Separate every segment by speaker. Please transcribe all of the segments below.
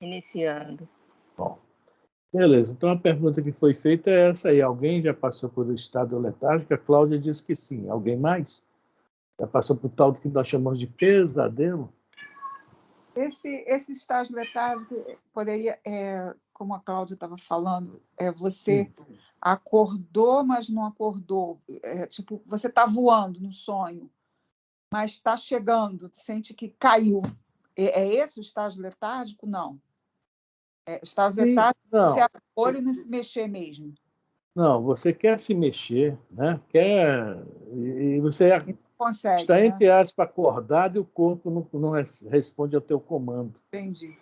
Speaker 1: Iniciando.
Speaker 2: Bom, beleza. Então, a pergunta que foi feita é essa aí. Alguém já passou por estado letárgico? A Cláudia disse que sim. Alguém mais? Já passou por tal que nós chamamos de pesadelo?
Speaker 3: Esse estágio letárgico poderia, como a Cláudia estava falando, você acordou, mas não acordou. Tipo, você está voando no sonho, mas está chegando, sente que caiu. É esse o estágio letárgico? Não. O estágio letárgico é você abrir o olho e não se mexer mesmo.
Speaker 2: Não, você quer se mexer, né? E você
Speaker 3: consegue,
Speaker 2: está,
Speaker 3: né?
Speaker 2: entre aspas, acordado e o corpo não responde ao teu comando.
Speaker 3: Entendi.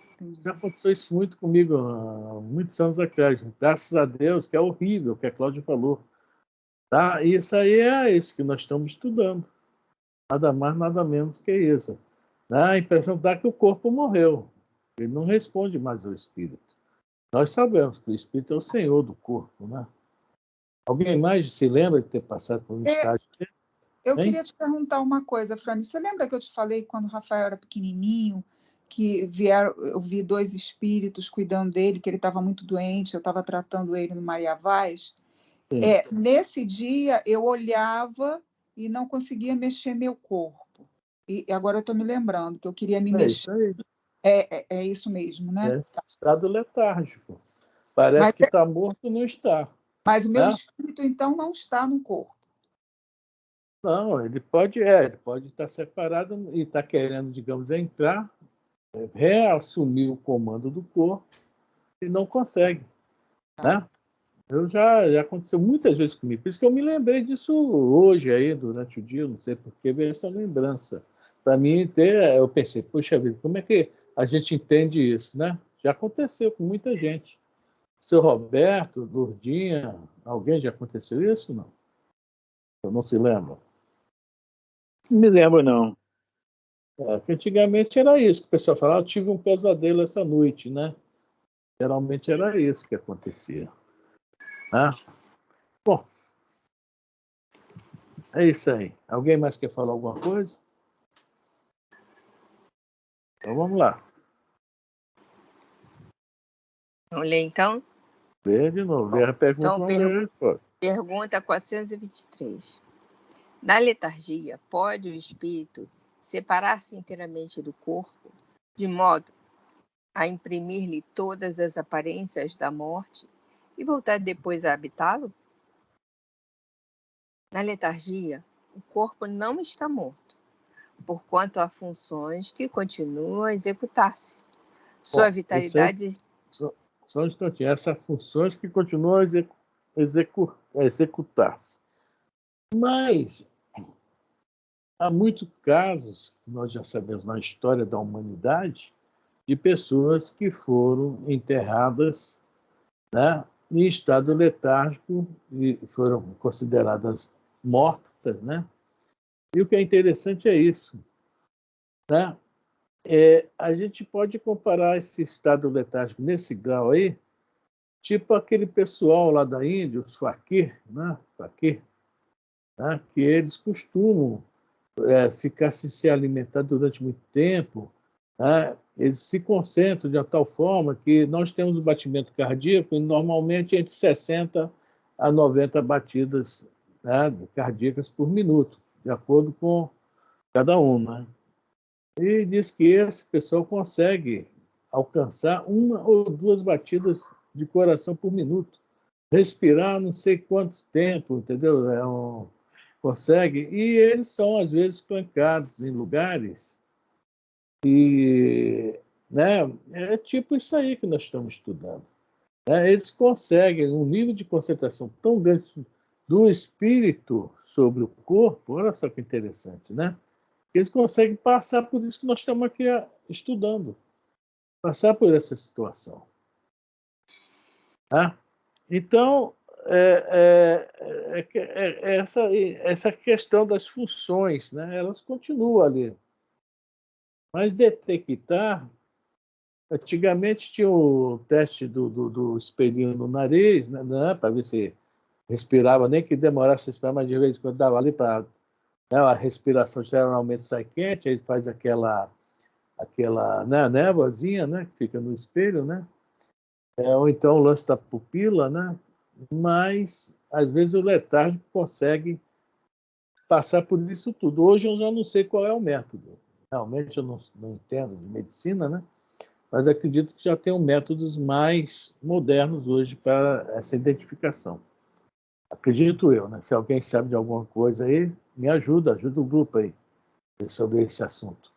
Speaker 2: Já aconteceu isso muito comigo há muitos anos atrás. Graças a Deus, que é horrível, o que a Cláudia falou. Tá? Isso aí é isso que nós estamos estudando. Nada mais, nada menos que isso. A impressão dá que o corpo morreu. Ele não responde mais ao espírito. Nós sabemos que o espírito é o senhor do corpo, né? Alguém mais se lembra de ter passado por um estágio?
Speaker 3: Eu queria te perguntar uma coisa, Frane. Você lembra que eu te falei quando o Rafael era pequenininho, que eu vi 2 espíritos cuidando dele, que ele estava muito doente, eu estava tratando ele no Maria Vaz? Nesse dia, eu olhava e não conseguia mexer meu corpo. E agora eu estou me lembrando que eu queria me mexer.
Speaker 2: Isso aí.
Speaker 3: É isso mesmo, né?
Speaker 2: É estado letárgico. Parece que está morto, não está.
Speaker 3: Mas o meu espírito, então, não está no corpo.
Speaker 2: Não, ele pode estar separado e está querendo, digamos, entrar, reassumir o comando do corpo e não consegue. Né? Já aconteceu muitas vezes comigo. Por isso que eu me lembrei disso hoje, aí, durante o dia, não sei por que veio essa lembrança. Para mim, eu pensei, puxa vida, como é que a gente entende isso? Né? Já aconteceu com muita gente. Seu Roberto, Lourdinha, alguém já aconteceu isso? Não? Eu não se lembra?
Speaker 4: Não me lembro, não.
Speaker 2: Porque antigamente era isso, que o pessoal falava, eu tive um pesadelo essa noite, né? Geralmente era isso que acontecia. Né? Bom, é isso aí. Alguém mais quer falar alguma coisa? Então vamos lá.
Speaker 1: Vamos ler então?
Speaker 2: Lê de novo. Lê a pergunta,
Speaker 1: então, pergunta 423. Na letargia, pode o espírito separar-se inteiramente do corpo, de modo a imprimir-lhe todas as aparências da morte e voltar depois a habitá-lo? Na letargia, o corpo não está morto, porquanto há funções que continuam a executar-se. Sua vitalidade...
Speaker 2: Só um instantinho. Essas funções que continuam a executar-se. Mas há muitos casos, que nós já sabemos na história da humanidade, de pessoas que foram enterradas, né, em estado letárgico e foram consideradas mortas, né? E o que é interessante é isso, né? A gente pode comparar esse estado letárgico nesse grau aí, tipo aquele pessoal lá da Índia, os fakir, né? Fakir, né? Que eles costumam ficar sem se alimentar durante muito tempo, né? Eles se concentram de uma tal forma que nós temos um batimento cardíaco normalmente entre 60 a 90 batidas, né, cardíacas por minuto, de acordo com cada um. Né? E diz que esse pessoal consegue alcançar 1 ou 2 batidas de coração por minuto. Respirar não sei quanto tempo, entendeu? Consegue. E eles são, às vezes, trancados em lugares e, né, é tipo isso aí que nós estamos estudando. Né? Eles conseguem um nível de concentração tão grande do espírito sobre o corpo, olha só que interessante, né? Eles conseguem passar por isso que nós estamos aqui estudando, passar por essa situação. Tá? Então, essa questão das funções, né? Elas continuam ali. Mas detectar, antigamente tinha o teste do espelhinho no nariz, né, para ver se respirava, nem que demorasse a respirar, mas de vez em quando dava ali para, né, a respiração geralmente sai quente, aí faz aquela aquela, né, névoazinha, né, que fica no espelho, né? Ou então o lance da pupila, né? Mas, às vezes, o letárgico consegue passar por isso tudo. Hoje eu já não sei qual é o método. Realmente eu não entendo de medicina, né? Mas acredito que já tem métodos mais modernos hoje para essa identificação. Acredito eu, né? Se alguém sabe de alguma coisa aí, me ajuda o grupo aí sobre esse assunto.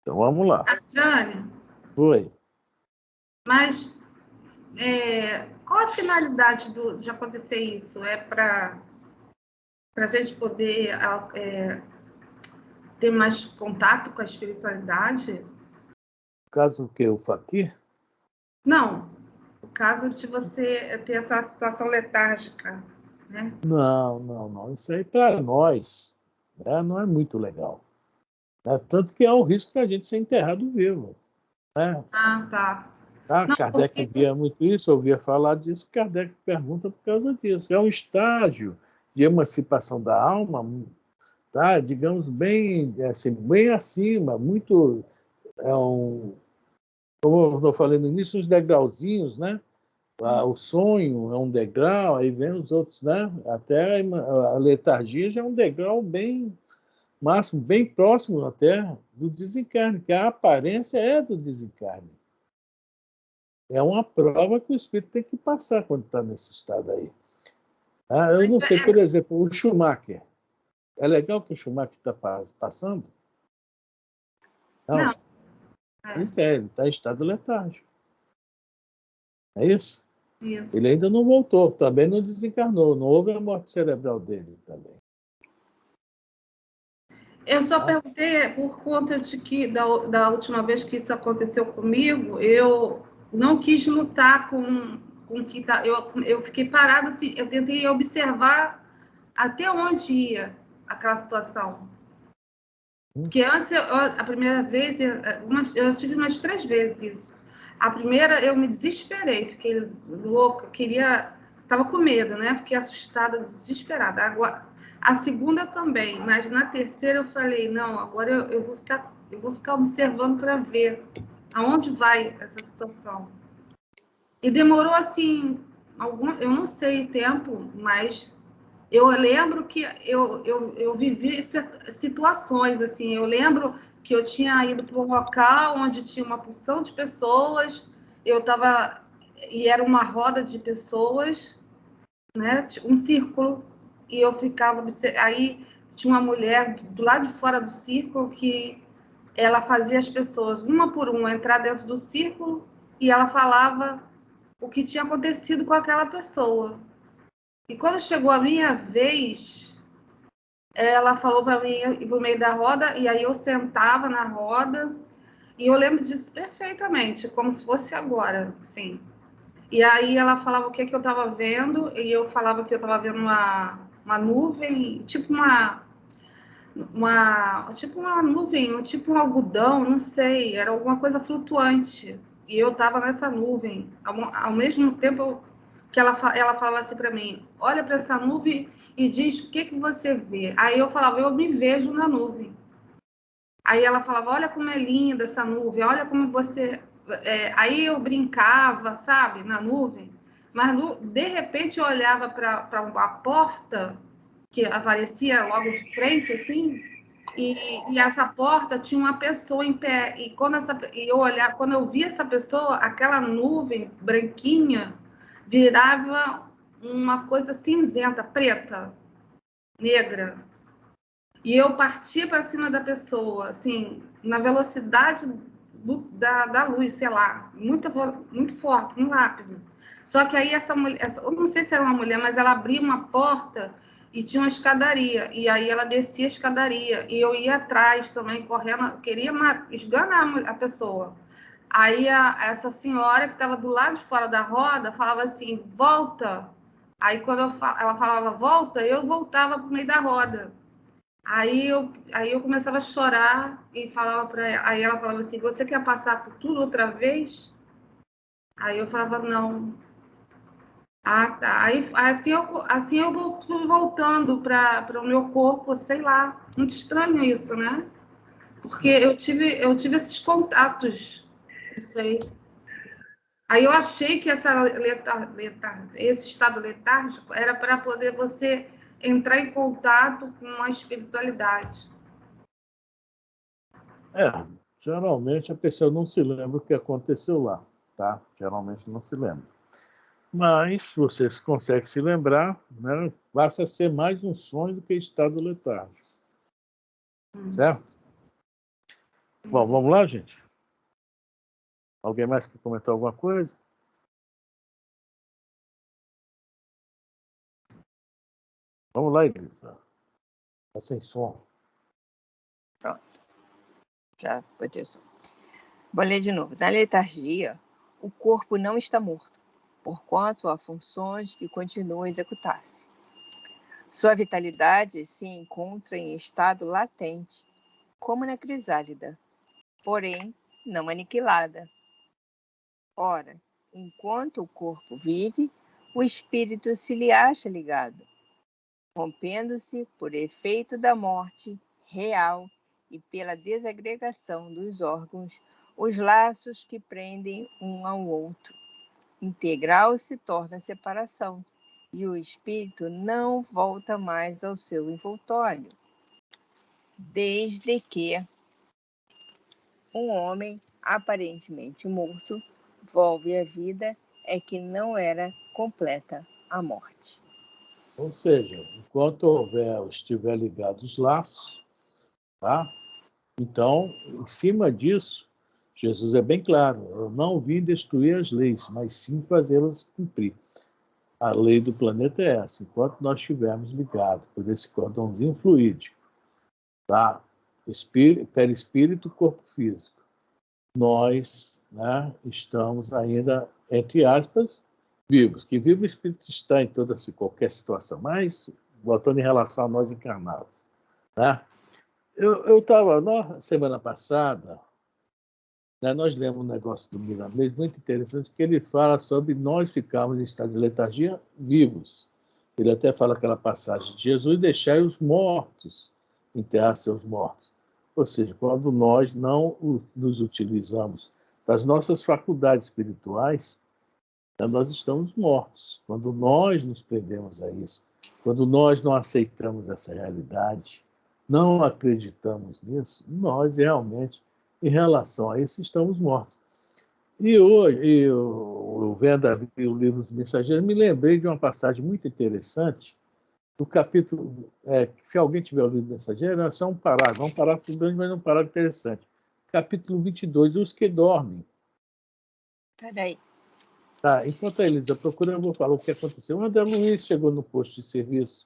Speaker 2: Então vamos lá.
Speaker 5: Afrânio,
Speaker 2: Oi.
Speaker 5: mas qual a finalidade de acontecer isso? É para a gente poder ter mais contato com a espiritualidade?
Speaker 2: Caso que o Fakir?
Speaker 5: Não. O caso de você ter essa situação letárgica, né?
Speaker 2: Não. Isso aí para nós, né, não é muito legal. Né? Tanto que é o risco da gente ser enterrado vivo. Né?
Speaker 5: Ah, tá. Não,
Speaker 2: Kardec
Speaker 5: porque...
Speaker 2: via muito isso, ouvia falar disso. Kardec pergunta por causa disso. É um estágio de emancipação da alma, tá? Digamos, bem acima, muito. Como eu estou falando no início, uns degrauzinhos, né? O sonho é um degrau, aí vem os outros, né? Até a letargia já é um degrau bem máximo, bem próximo até do desencarne, que a aparência é do desencarne. É uma prova que o espírito tem que passar quando está nesse estado aí. Eu não sei, por exemplo, o Schumacher. É legal que o Schumacher está passando? Não. Isso ele está em estado letárgico. É isso?
Speaker 5: Isso.
Speaker 2: Ele ainda não voltou, também não desencarnou, não houve a morte cerebral dele também.
Speaker 5: Eu só perguntei por conta de que, da última vez que isso aconteceu comigo, eu não quis lutar com que tá. Eu fiquei parada, assim, eu tentei observar até onde ia aquela situação. Porque antes, a primeira vez, eu tive umas 3 vezes isso. A primeira, eu me desesperei, fiquei louca, estava com medo, né? Fiquei assustada, desesperada. Agora, a segunda também, mas na terceira eu falei, não, agora eu vou ficar observando para ver aonde vai essa situação. E demorou, assim, eu não sei o tempo, mas eu lembro que eu vivi situações, assim, eu lembro que eu tinha ido para um local onde tinha uma porção de pessoas, e era uma roda de pessoas, né, um círculo, e eu ficava, aí tinha uma mulher do lado de fora do círculo que ela fazia as pessoas, uma por uma, entrar dentro do círculo, e ela falava o que tinha acontecido com aquela pessoa. E quando chegou a minha vez, ela falou para mim ir para o meio da roda, e aí eu sentava na roda, e eu lembro disso perfeitamente, como se fosse agora, sim. E aí ela falava o que eu estava vendo, e eu falava que eu estava vendo uma nuvem, tipo uma nuvem, tipo um algodão, não sei, era alguma coisa flutuante. E eu estava nessa nuvem. Ao mesmo tempo que ela falava assim para mim, olha para essa nuvem e diz o que você vê. Aí eu falava, eu me vejo na nuvem. Aí ela falava, olha como é linda essa nuvem, olha como você... Aí eu brincava, sabe, na nuvem. Mas, de repente, eu olhava para uma porta que aparecia logo de frente, assim, e essa porta tinha uma pessoa em pé. E quando eu via essa pessoa, aquela nuvem branquinha virava uma coisa cinzenta, preta, negra. E eu partia para cima da pessoa, assim, na velocidade da luz, sei lá, muito forte, muito rápido. Só que aí essa mulher, eu não sei se era uma mulher, mas ela abria uma porta e tinha uma escadaria. E aí ela descia a escadaria. E eu ia atrás também, correndo, queria esganar a pessoa. Aí essa senhora que estava do lado de fora da roda falava assim, volta. Aí quando ela falava volta, eu voltava para o meio da roda. Aí eu começava a chorar e falava para ela. Aí ela falava assim, você quer passar por tudo outra vez? Aí eu falava, não. Ah, tá. Aí, assim eu vou voltando para o meu corpo, sei lá. Muito estranho isso, né? Porque eu tive esses contatos, não sei. Aí eu achei que esse estado letárgico era para poder você entrar em contato com a espiritualidade.
Speaker 2: É, geralmente a pessoa não se lembra o que aconteceu lá, tá? Geralmente não se lembra. Mas você consegue se lembrar, né? Basta ser mais um sonho do que estado letárgico, certo? Bom, vamos lá, gente? Alguém mais que comentou alguma coisa? Vamos lá, Elisa. Está sem som.
Speaker 1: Pronto. Já botei o som. Vou ler de novo. Na letargia, o corpo não está morto, porquanto há funções que continuam a executar-se. Sua vitalidade se encontra em estado latente, como na crisálida, porém não aniquilada. Ora, enquanto o corpo vive, o espírito se lhe acha ligado, rompendo-se por efeito da morte real e pela desagregação dos órgãos, os laços que prendem um ao outro. Integral se torna a separação, e o espírito não volta mais ao seu envoltório, desde que um homem aparentemente morto volve à vida, é que não era completa a morte.
Speaker 2: Ou seja, enquanto houver ou estiver ligado os laços, tá? Então, em cima disso, Jesus é bem claro: eu não vim destruir as leis, mas sim fazê-las cumprir. A lei do planeta é essa: enquanto nós estivermos ligados por esse cordãozinho fluídico, tá? Perispírito, corpo físico, nós, né, estamos ainda, entre aspas, vivos. Que vivo o espírito está em toda qualquer situação, mas voltando em relação a nós encarnados, né? Eu estava, na semana passada, né, nós lemos um negócio do Miramês muito interessante, que ele fala sobre nós ficarmos em estado de letargia vivos. Ele até fala aquela passagem de Jesus: deixai os mortos enterrar seus mortos. Ou seja, quando nós não nos utilizamos das nossas faculdades espirituais, né, nós estamos mortos. Quando nós nos prendemos a isso, quando nós não aceitamos essa realidade, não acreditamos nisso, nós realmente, em relação a isso, estamos mortos. E hoje, eu vendo o livro dos Mensageiros, me lembrei de uma passagem muito interessante, do capítulo, se alguém tiver o livro do Mensageiro, é só um parágrafo grande, mas um parágrafo interessante. Capítulo 22, os que dormem.
Speaker 1: Peraí.
Speaker 2: Tá, enquanto a Elisa procura, eu vou falar o que aconteceu. O André Luiz chegou no posto de serviço.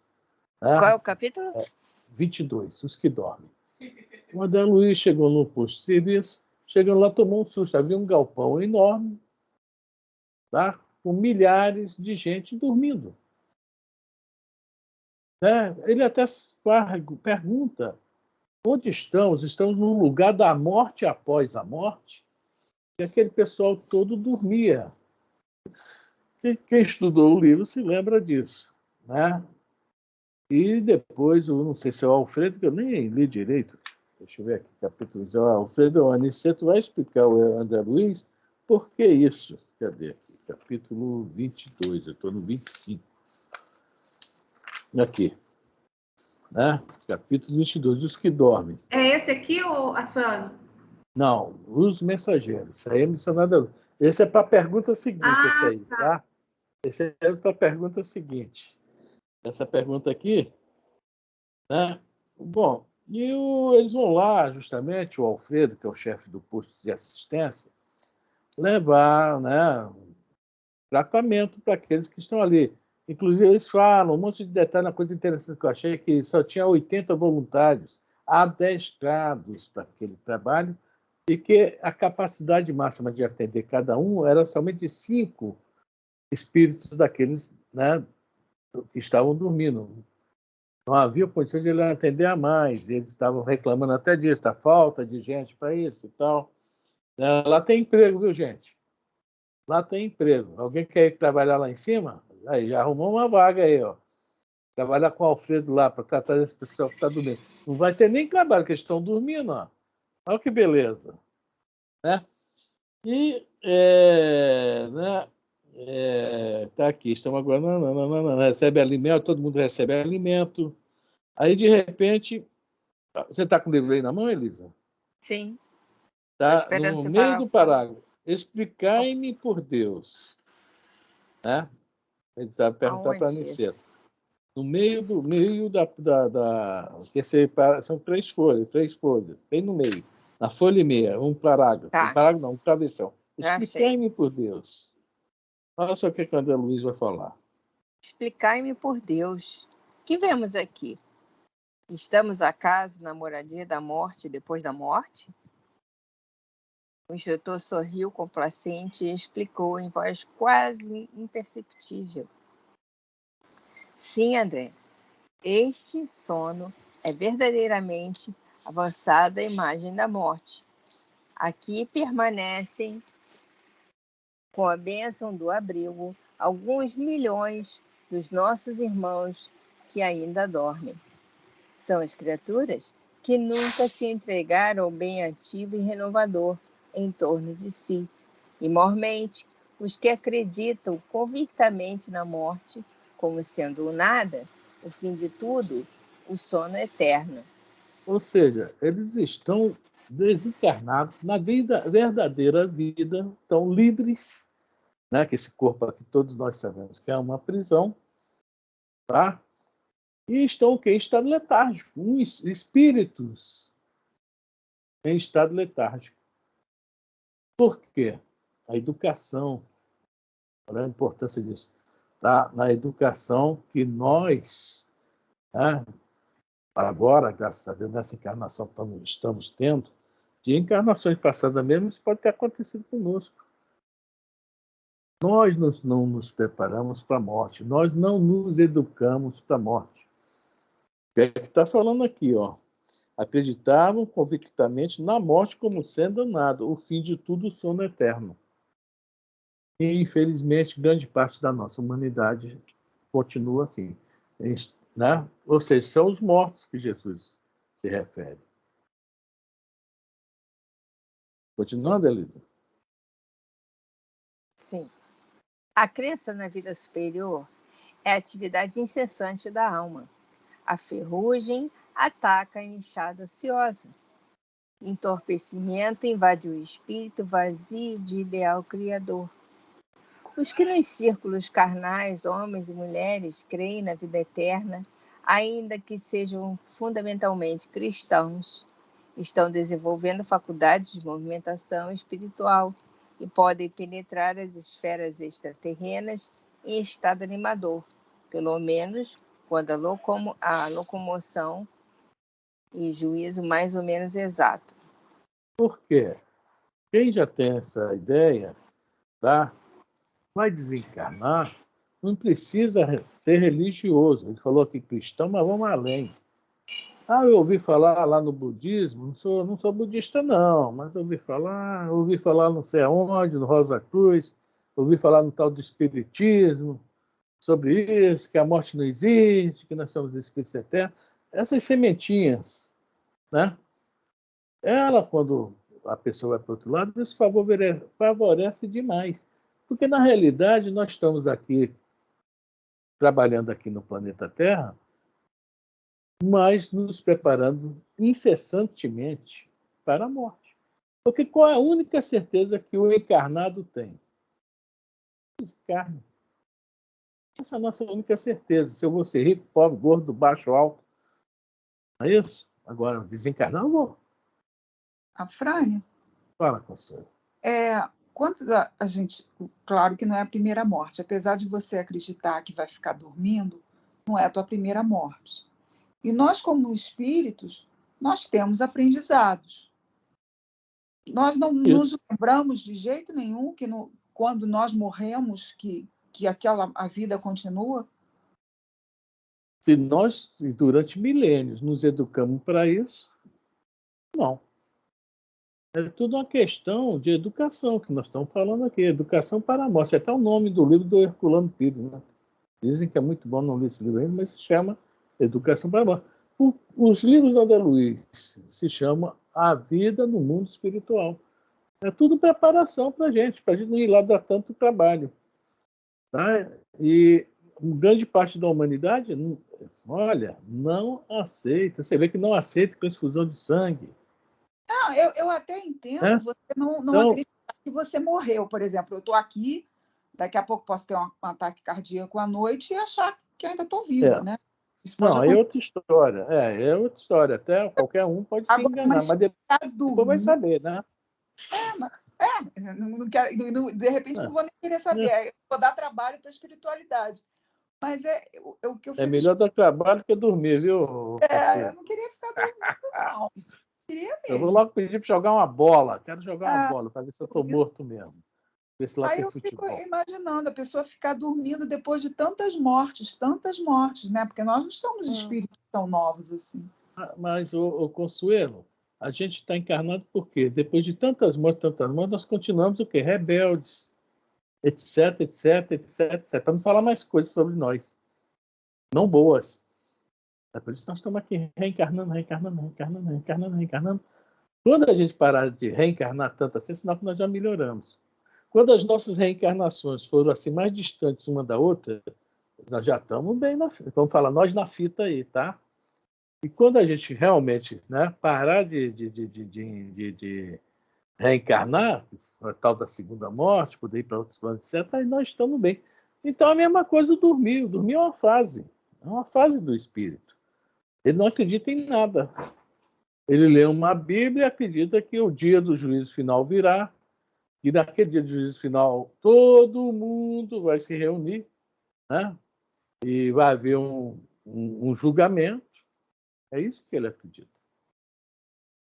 Speaker 2: Tá?
Speaker 1: Qual é o capítulo?
Speaker 2: 22, os que dormem. O André Luiz chegou no posto de serviço, chegando lá, tomou um susto. Havia um galpão enorme, tá? Com milhares de gente dormindo. Né? Ele até pergunta: onde estamos? Estamos no lugar da morte após a morte? E aquele pessoal todo dormia. Quem estudou o livro se lembra disso, né? E depois, eu não sei se é o Alfredo, que eu nem li direito. Deixa eu ver aqui, capítulo. O Alfredo Aniceto vai explicar o André Luiz por que isso. Cadê aqui? Capítulo 22, eu estou no 25. Aqui. Né? Capítulo 22, os que dormem.
Speaker 5: É esse aqui, ou Afrânio?
Speaker 2: Não, os mensageiros. Isso aí é missionário. Esse é para a pergunta seguinte, esse aí, tá? Esse é para a pergunta seguinte. Essa pergunta aqui, né? Bom, eles vão lá, justamente, o Alfredo, que é o chefe do posto de assistência, levar, né, tratamento para aqueles que estão ali. Inclusive, eles falam um monte de detalhe, uma coisa interessante que eu achei, que só tinha 80 voluntários adestrados para aquele trabalho, e que a capacidade máxima de atender cada um era somente 5 espíritos daqueles, né, que estavam dormindo. Não havia condições de ele atender a mais. Eles estavam reclamando até disso, da falta de gente para isso e tal. Lá tem emprego, viu, gente? Lá tem emprego. Alguém quer ir trabalhar lá em cima? Aí, já arrumou uma vaga aí, ó. Trabalhar com o Alfredo lá para tratar desse pessoal que está dormindo. Não vai ter nem trabalho, que eles estão dormindo, ó. Olha que beleza. Né? E, né? Tá aqui, estamos agora. Não, recebe alimento, todo mundo recebe alimento. Aí, de repente, você está com o livro aí na mão, Elisa?
Speaker 1: Sim.
Speaker 2: Tá no meio do parágrafo. Explicai-me por Deus. Né? Ele vai perguntar para a Aniceto. No meio que são 3 folhas, bem no meio. Na folha e meia, um parágrafo.
Speaker 1: Tá.
Speaker 2: Um parágrafo não, um travessão.
Speaker 1: Já
Speaker 2: Explicai-me por Deus. Olha só o que a André Luiz vai falar.
Speaker 1: Explicai-me por Deus. O que vemos aqui? Estamos acaso na moradia da morte depois da morte? O instrutor sorriu complacente e explicou em voz quase imperceptível. Sim, André, este sono é verdadeiramente avançada imagem da morte. Aqui permanecem, com a bênção do abrigo, alguns milhões dos nossos irmãos que ainda dormem. São as criaturas que nunca se entregaram ao bem ativo e renovador em torno de si, e, mormente, os que acreditam convictamente na morte, como sendo o nada, o fim de tudo, o sono eterno.
Speaker 2: Ou seja, eles estão desencarnados na verdadeira vida, estão livres, né? Que esse corpo aqui todos nós sabemos que é uma prisão, tá? E estão em estado letárgico, espíritos em estado letárgico. Por quê? A educação, olha a importância disso, tá? Na educação que nós, né, agora, graças a Deus, nessa encarnação que estamos tendo, de encarnações passadas mesmo, isso pode ter acontecido conosco. Nós não nos preparamos para a morte, nós não nos educamos para a morte. O que é que está falando aqui, ó? Acreditavam convictamente na morte como sendo nada, o fim de tudo, o sono eterno. E, infelizmente, grande parte da nossa humanidade continua assim. Né? Ou seja, são os mortos que Jesus se refere. Continuando, Elisa?
Speaker 1: Sim. A crença na vida superior é a atividade incessante da alma. A ferrugem ataca a enxada ociosa. Entorpecimento invade o espírito vazio de ideal criador. Os que nos círculos carnais, homens e mulheres, creem na vida eterna, ainda que sejam fundamentalmente cristãos, estão desenvolvendo faculdades de movimentação espiritual e podem penetrar as esferas extraterrenas em estado animador, pelo menos quando a locomoção e juízo mais ou menos exato.
Speaker 2: Por quê? Quem já tem essa ideia, tá? Vai desencarnar, não precisa ser religioso. Ele falou aqui cristão, mas vamos além. Ah, eu ouvi falar lá no budismo, não sou budista não, mas ouvi falar não sei aonde, no Rosa Cruz, ouvi falar no tal do espiritismo, sobre isso, que a morte não existe, que nós somos espíritos eternos. Essas sementinhas, né? Ela, quando a pessoa vai para o outro lado, isso favorece demais. Porque, na realidade, nós estamos aqui, trabalhando aqui no planeta Terra, mas nos preparando incessantemente para a morte. Porque qual é a única certeza que o encarnado tem? Desencarne. Essa é a nossa única certeza. Se eu vou ser rico, pobre, gordo, baixo, alto. Não é isso? Agora, desencarnar, eu vou.
Speaker 3: Afrânio,
Speaker 2: Fala, Consuelo.
Speaker 3: quando a gente... Claro que não é a primeira morte. Apesar de você acreditar que vai ficar dormindo, não é a tua primeira morte. E nós, como espíritos, nós temos aprendizados. Nós não nos lembramos de jeito nenhum que quando nós morremos, que a vida continua.
Speaker 2: Se nós, durante milênios, nos educamos para isso, não. É tudo uma questão de educação que nós estamos falando aqui. Educação para a morte. É até o nome do livro do Herculano Pires. Né? Dizem que é muito bom, não li esse livro ainda, mas se chama Educação para a Morte. Os livros da André Luiz se chamam A Vida no Mundo Espiritual. É tudo preparação para a gente não ir lá dar tanto trabalho. Tá? E grande parte da humanidade, olha, não aceita. Você vê que não aceita transfusão de sangue.
Speaker 3: Não, eu até entendo
Speaker 2: Né?
Speaker 3: você não
Speaker 2: Então,
Speaker 3: acreditar que você morreu, por exemplo. Eu estou aqui, daqui a pouco posso ter um ataque cardíaco à noite e achar que ainda estou viva, né? Isso pode
Speaker 2: não, é
Speaker 3: acontecer.
Speaker 2: outra história. É outra história. Até qualquer um pode se
Speaker 3: Agora,
Speaker 2: enganar, mas depois vai saber, né?
Speaker 3: Não quero, de repente não vou nem querer saber. Eu vou dar trabalho para a espiritualidade. Mas o que eu
Speaker 2: É
Speaker 3: fico.
Speaker 2: melhor dar trabalho que dormir, viu,
Speaker 3: Eu não queria ficar dormindo, não. Queria
Speaker 2: Eu vou
Speaker 3: mesmo.
Speaker 2: logo pedir para jogar uma bola. Quero jogar uma bola para ver se eu estou
Speaker 3: Dormindo.
Speaker 2: morto mesmo. Ver se lá
Speaker 3: Aí
Speaker 2: tem
Speaker 3: eu fico
Speaker 2: futebol.
Speaker 3: imaginando a pessoa ficar dormindo depois de tantas mortes, né? Porque nós não somos espíritos tão novos assim.
Speaker 2: Mas, o Consuelo, a gente está encarnado por quê? Depois de tantas mortes, nós continuamos o quê? Rebeldes, etc, etc, etc, etc. Para não falar mais coisas sobre nós. Não boas. É por isso que nós estamos aqui reencarnando. Quando a gente parar de reencarnar tanto assim, é sinal que nós já melhoramos. Quando as nossas reencarnações foram assim mais distantes uma da outra, nós já estamos bem na fita. Vamos falar, nós na fita aí, tá? E quando a gente realmente, né, parar de reencarnar, a tal da segunda morte, poder ir para outros planos, etc., aí nós estamos bem. Então, a mesma coisa o dormir. O dormir é uma fase do espírito. Ele não acredita em nada. Ele lê uma Bíblia e acredita que o dia do juízo final virá, e naquele dia do juízo final todo mundo vai se reunir, né? E vai haver um julgamento. É isso que ele acredita.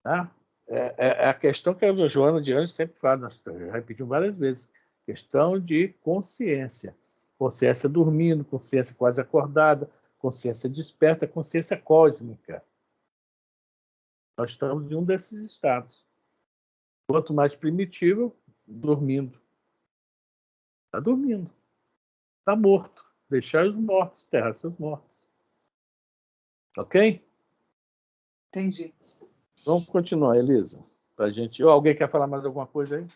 Speaker 2: Tá? É a questão que a Joana de Anjos sempre fala, nós já repetimos várias vezes, questão de consciência. Consciência dormindo, consciência quase acordada, consciência desperta, consciência cósmica. Nós estamos em um desses estados. Quanto mais primitivo, dormindo. Está dormindo. Está morto. Deixar os mortos, enterrar seus mortos. Ok?
Speaker 3: Entendi.
Speaker 2: Vamos continuar, Elisa. Pra gente... alguém quer falar mais alguma coisa aí?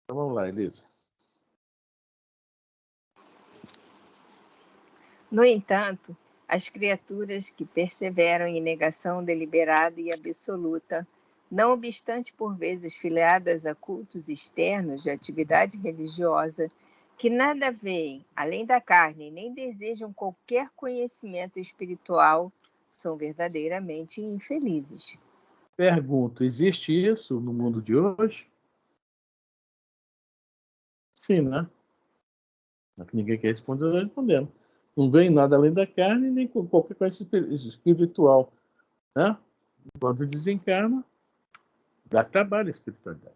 Speaker 2: Então vamos lá, Elisa.
Speaker 1: No entanto, as criaturas que perseveram em negação deliberada e absoluta, não obstante por vezes filiadas a cultos externos de atividade religiosa, que nada veem além da carne nem desejam qualquer conhecimento espiritual, são verdadeiramente infelizes.
Speaker 2: Pergunto, existe isso no mundo de hoje? Sim, né? Ninguém quer responder, eu respondendo. Não vem nada além da carne, nem com qualquer coisa espiritual. Né? Quando desencarna, dá trabalho a espiritualidade.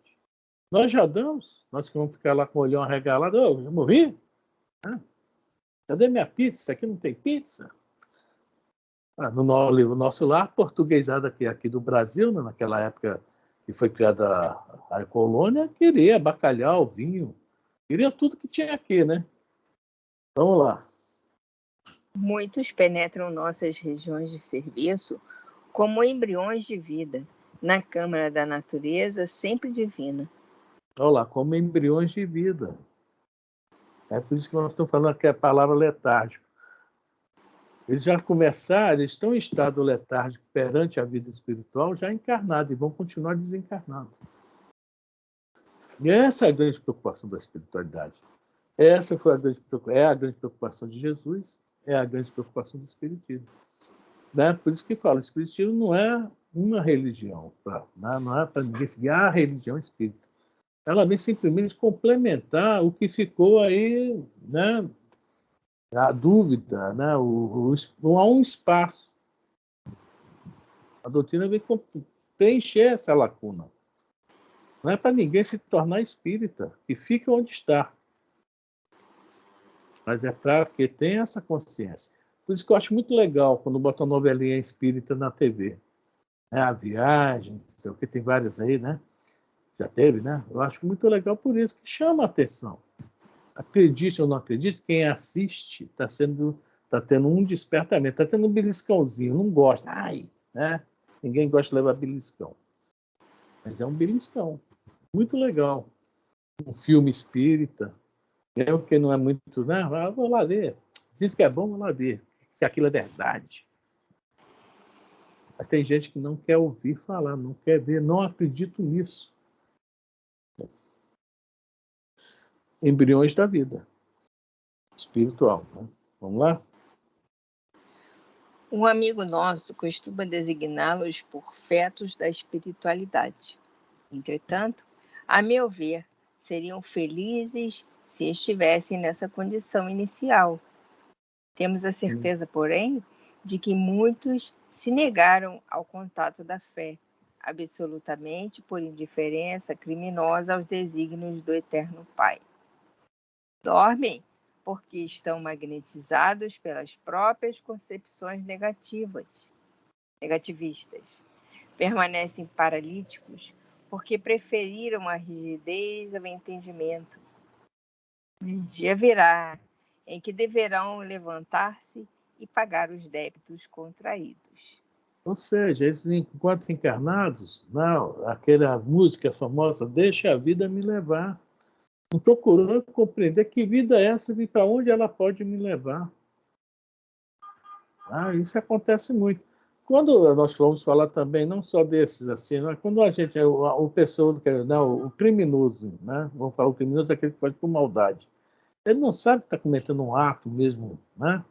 Speaker 2: Nós já damos, nós que vamos ficar lá com o olhão arregalado, eu morri? Cadê minha pizza? Aqui não tem pizza? No nosso lar, portuguesado aqui do Brasil, né, naquela época que foi criada a colônia, queria bacalhau, vinho, queria tudo que tinha aqui, né? Vamos lá.
Speaker 1: Muitos penetram nossas regiões de serviço como embriões de vida, na câmara da natureza sempre divina.
Speaker 2: Olha lá, como embriões de vida. É por isso que nós estamos falando que é a palavra letárgico. Eles já começaram, eles estão em estado letárgico perante a vida espiritual, já encarnados, e vão continuar desencarnados. E essa é a grande preocupação da espiritualidade. Essa foi é a grande preocupação de Jesus, é a grande preocupação do Espiritismo. Né? Por isso que fala, o Espiritismo não é uma religião, não é para ninguém seguir a religião espírita. Ela vem simplesmente complementar o que ficou aí, né? A dúvida, né? Não há um espaço. A doutrina vem preencher essa lacuna. Não é para ninguém se tornar espírita, que fique onde está. Mas é para que tenha essa consciência. Por isso que eu acho muito legal quando botam novelinha espírita na TV. A Viagem, não sei o que, tem várias aí, né? Já teve, né? Eu acho muito legal por isso, que chama a atenção. acredite ou não acredite, quem assiste está tendo um despertamento, está tendo um beliscãozinho, não gosta, né? Ninguém gosta de levar beliscão. Mas é um beliscão, muito legal. Um filme espírita, mesmo que não é muito, né? Vou lá ver. Diz que é bom, vou lá ver se aquilo é verdade. Mas tem gente que não quer ouvir falar, não quer ver, não acredito nisso. Embriões da vida espiritual. Né? Vamos lá?
Speaker 1: Um amigo nosso costuma designá-los por fetos da espiritualidade. Entretanto, a meu ver, seriam felizes se estivessem nessa condição inicial. Temos a certeza, porém, de que muitos se negaram ao contato da fé, absolutamente por indiferença criminosa aos desígnios do Eterno Pai. Dormem porque estão magnetizados pelas próprias concepções negativistas. Permanecem paralíticos porque preferiram a rigidez ao entendimento. Um dia virá em que deverão levantar-se e pagar os débitos contraídos.
Speaker 2: Ou seja, eles, enquanto encarnados, não, aquela música famosa, deixa a vida me levar. Não procurando compreender que vida é essa e para onde ela pode me levar. Isso acontece muito. Quando nós vamos falar também, não só desses, assim, né? Quando a gente, o pessoa, não, o criminoso, né? Vamos falar, o criminoso é aquele que faz por maldade. Ele não sabe que está cometendo um ato mesmo, né?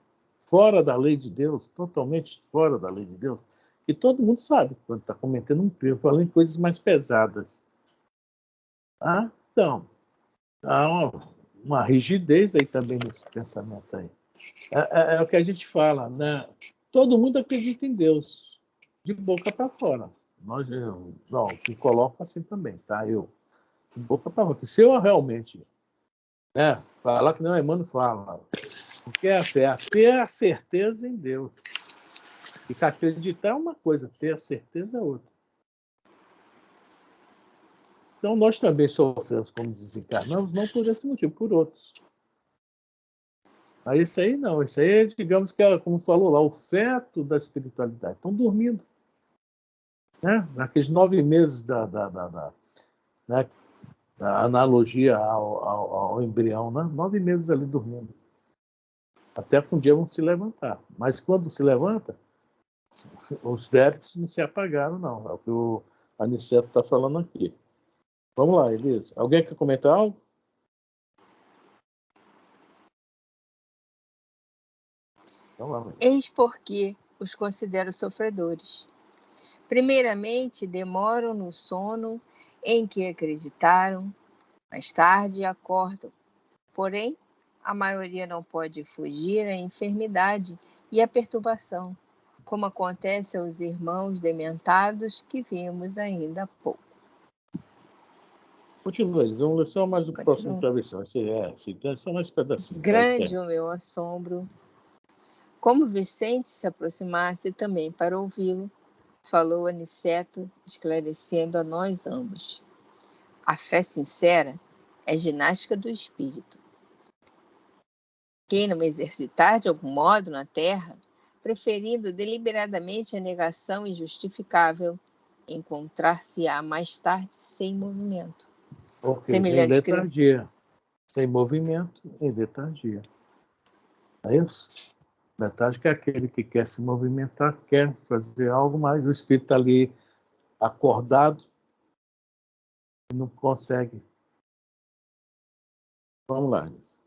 Speaker 2: Fora da lei de Deus, totalmente fora da lei de Deus. E todo mundo sabe quando está cometendo um crime, falando em coisas mais pesadas. Então, há uma rigidez aí também nesse pensamento aí. É o que a gente fala, né? Todo mundo acredita em Deus, de boca para fora. Não, me coloco assim também, tá? Eu, de boca para fora. Porque se eu realmente, né, falar que não, Emmanuel fala, o que é a fé? Ter a certeza em Deus. E que acreditar é uma coisa, ter a certeza é outra. Então, nós também sofremos como desencarnamos, não por esse motivo, por outros. Mas isso aí não, isso aí, digamos que, como falou lá, o feto da espiritualidade. Estão dormindo. Né? Naqueles 9 meses né? Da analogia ao embrião, né? 9 meses ali dormindo. Até que um dia vão se levantar. Mas quando se levanta, os débitos não se apagaram, não. É o que o Aniceto está falando aqui. Vamos lá, Elisa. Alguém quer comentar algo? Então, lá,
Speaker 1: Eis porque os considero sofredores. Primeiramente, demoram no sono em que acreditaram, mais tarde acordam. Porém, a maioria não pode fugir à enfermidade e à perturbação, como acontece aos irmãos dementados que vimos ainda há pouco.
Speaker 2: Continua, eles vão ler só mais o próximo travessão. Só mais pedacinho.
Speaker 1: Grande o meu assombro. Como Vicente se aproximasse também para ouvi-lo, falou Aniceto, esclarecendo a nós ambos. A fé sincera é ginástica do espírito. Quem não exercitar de algum modo na terra, preferindo deliberadamente a negação injustificável, encontrar-se-á mais tarde sem movimento.
Speaker 2: Porque em letargia. Sem movimento, em letargia. É isso? Letargia é aquele que quer se movimentar, quer fazer algo, mas o espírito está ali acordado e não consegue. Vamos lá, Liz.